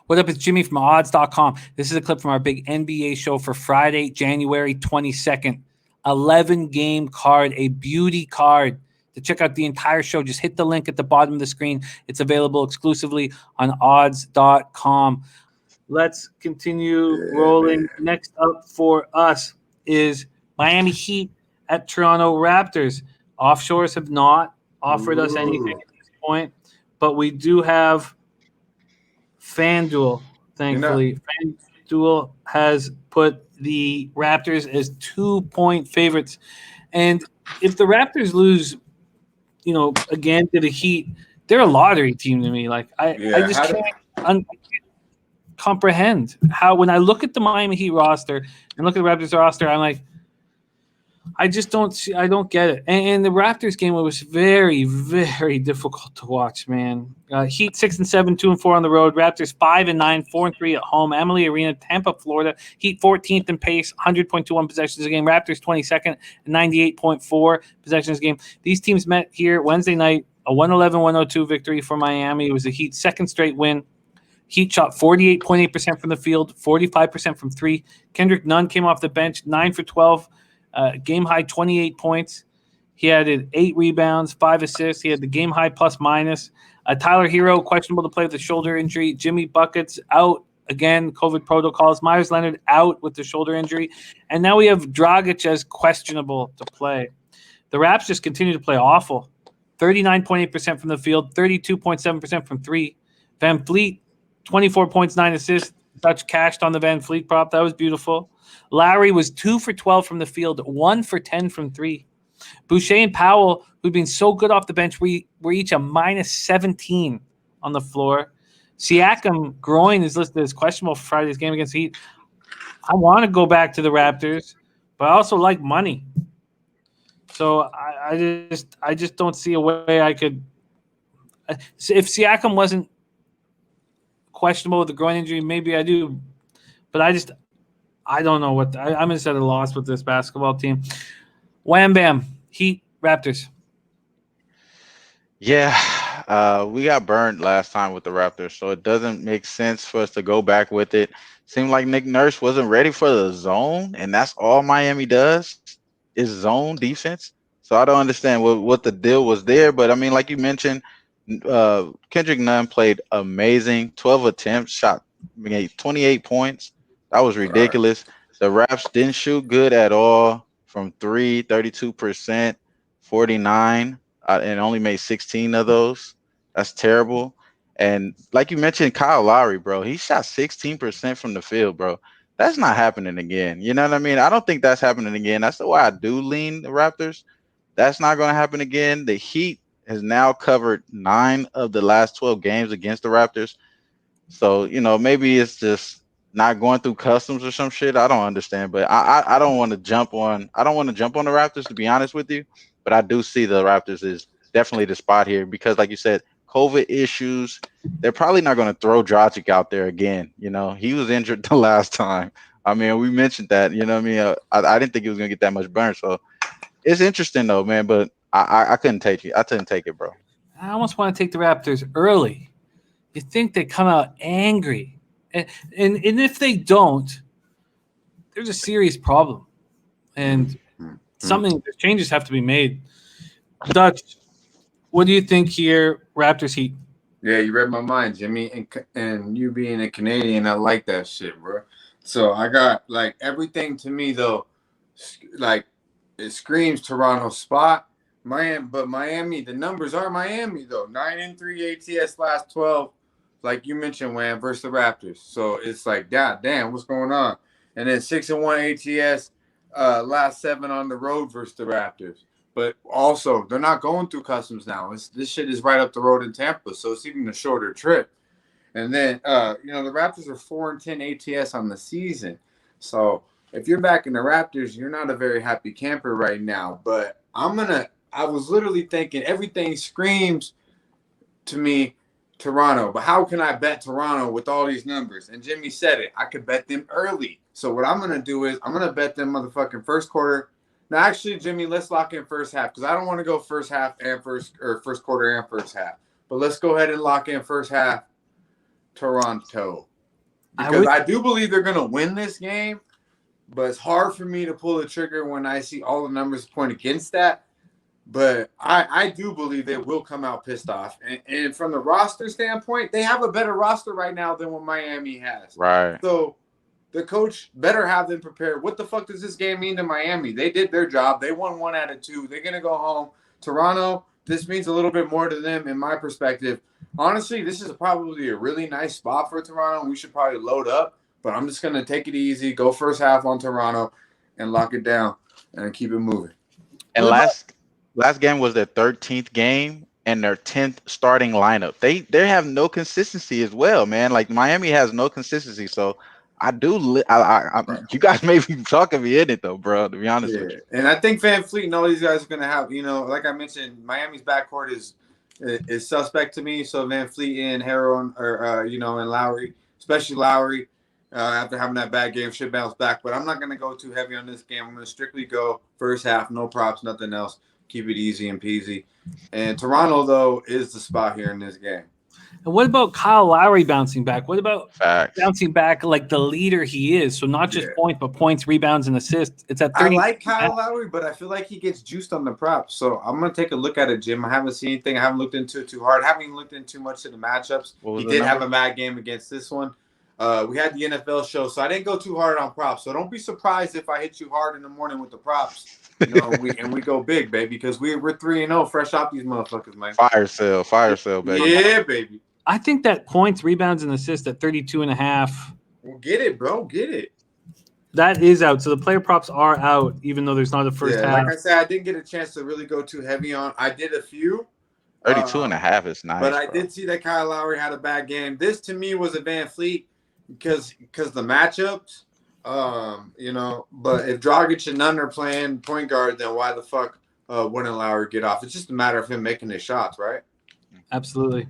What up? It's Jimmy from odds.com. This is a clip from our big NBA show for Friday, January 22nd. 11-game card, a beauty card. To check out the entire show, just hit the link at the bottom of the screen. It's available exclusively on odds.com. Let's continue rolling. Man. Next up for us is Miami Heat at Toronto Raptors. Offshores have not offered us anything at this point, but we do have FanDuel, thankfully. FanDuel has put the Raptors as 2-point favorites. And if the Raptors lose, again to the Heat, they're a lottery team to me. Like I just can't comprehend how, when I look at the Miami Heat roster and look at the Raptors roster, I'm like, I don't get it. And the Raptors game was very, very difficult to watch, man. Heat 6-7, 2-4 on the road. Raptors 5-9, 4-3 at home. Amalie Arena, Tampa, Florida. Heat 14th in pace, 100.21 possessions a game. Raptors 22nd, 98.4 possessions a game. These teams met here Wednesday night, a 111-102 victory for Miami. It was the Heat's second straight win. Heat shot 48.8% from the field, 45% from three. Kendrick Nunn came off the bench, 9 for 12. Game high 28 points. He had 8 rebounds, 5 assists. He had the game high plus minus. Tyler Hero questionable to play with a shoulder injury. Jimmy Buckets out again, COVID protocols. Myers Leonard out with the shoulder injury. And now we have Dragic as questionable to play. The Raps just continue to play awful. 39.8% from the field, 32.7% from three. Van Fleet, 24 points, 9 assists. Dutch cashed on the Van Fleet prop. That was beautiful. Lowry was 2 for 12 from the field, 1 for 10 from three. Boucher and Powell, who've been so good off the bench, were each a minus 17 on the floor. Siakam groin is listed as questionable for Friday's game against the Heat. I want to go back to the Raptors, but I also like money. So I just don't see a way I could. If Siakam wasn't questionable with the groin injury, maybe I do, but I don't know what I'm just at a loss with this basketball team. Wham bam, Heat, Raptors. Yeah, we got burned last time with the Raptors, so it doesn't make sense for us to go back with it. Seemed like Nick Nurse wasn't ready for the zone, and that's all Miami does is zone defense. So I don't understand what the deal was there. But I mean, like you mentioned, Kendrick Nunn played amazing. 12 attempts, made 28 points. That was ridiculous. The Raps didn't shoot good at all from three, 32%, 49, and only made 16 of those. That's terrible. And like you mentioned, Kyle Lowry, bro, he shot 16% from the field, bro. That's not happening again. You know what I mean? I don't think that's happening again. That's why I do lean the Raptors. That's not going to happen again. The Heat has now covered 9 of the last 12 games against the Raptors. So, maybe it's just not going through customs or some shit. I don't understand, but I don't want to jump on. I don't want to jump on the Raptors, to be honest with you. But I do see the Raptors is definitely the spot here because, like you said, COVID issues. They're probably not going to throw Dragic out there again. He was injured the last time. I mean, we mentioned that. You know what I mean? I didn't think he was going to get that much burn. So it's interesting though, man. But I couldn't take it. I couldn't take it, bro. I almost want to take the Raptors early. You think they come out angry. And if they don't, there's a serious problem. And changes have to be made. Dutch, what do you think here, Raptors Heat? Yeah, you read my mind, Jimmy. And you being a Canadian, I like that shit, bro. So I got, like, everything to me, though, like, it screams Toronto spot. Miami, the numbers are Miami, though. 9-3 ATS last 12. Like you mentioned, Wham, versus the Raptors. So it's like, God damn, what's going on? And then 6-1 ATS last 7 on the road versus the Raptors. But also, they're not going through customs now. This shit is right up the road in Tampa, so it's even a shorter trip. And then, the Raptors are 4-10 ATS on the season. So if you're back in the Raptors, you're not a very happy camper right now. But I was literally thinking everything screams to me Toronto. But how can I bet Toronto with all these numbers? And Jimmy said it. I could bet them early. So what I'm going to do is I'm going to bet them motherfucking first quarter. Now, actually, Jimmy, let's lock in first half because I don't want to go first half and first quarter and first half. But let's go ahead and lock in first half Toronto. because I do believe they're going to win this game, but it's hard for me to pull the trigger when I see all the numbers point against that. But I do believe they will come out pissed off. And from the roster standpoint, they have a better roster right now than what Miami has. Right. So the coach better have them prepared. What the fuck does this game mean to Miami? They did their job. They won 1 out of 2. They're going to go home. Toronto, this means a little bit more to them in my perspective. Honestly, this is probably a really nice spot for Toronto. We should probably load up, but I'm just going to take it easy, go first half on Toronto, and lock it down and keep it moving. And last game was their 13th game and their 10th starting lineup. They have no consistency as well, man. Like Miami has no consistency. So I do. You guys may be talking me in it though, bro. To be honest with you. And I think Van Fleet and all these guys are going to have. Like I mentioned, Miami's backcourt is suspect to me. So Van Fleet and Harrow and Lowry, especially Lowry, after having that bad game, should bounce back. But I'm not going to go too heavy on this game. I'm going to strictly go first half, no props, nothing else. Keep it easy and peasy. And Toronto, though, is the spot here in this game. And what about Kyle Lowry bouncing back? What about Facts. bouncing back like the leader he is? So not just points, but points, rebounds, and assists. It's at 30. I like Kyle Lowry, but I feel like he gets juiced on the props. So I'm going to take a look at it, Jim. I haven't seen anything. I haven't looked into it too hard. I haven't even looked into too much of the matchups. He did have a bad game against this one. We had the NFL show, so I didn't go too hard on props. So don't be surprised if I hit you hard in the morning with the props. We go big, baby, because we're 3-0 fresh off these motherfuckers, man. Fire sale, baby. Yeah, baby. I think that points, rebounds, and assists at 32.5. Well, get it, bro. Get it. That is out. So the player props are out, even though there's not a first half. Like I said, I didn't get a chance to really go too heavy on. I did a few. 32.5 is nice. But I did see that Kyle Lowry had a bad game. This, to me, was a Van Fleet because the matchups. But if Dragic and Nunn are playing point guard, then why the fuck wouldn't Lowry get off? It's just a matter of him making his shots, right? Absolutely.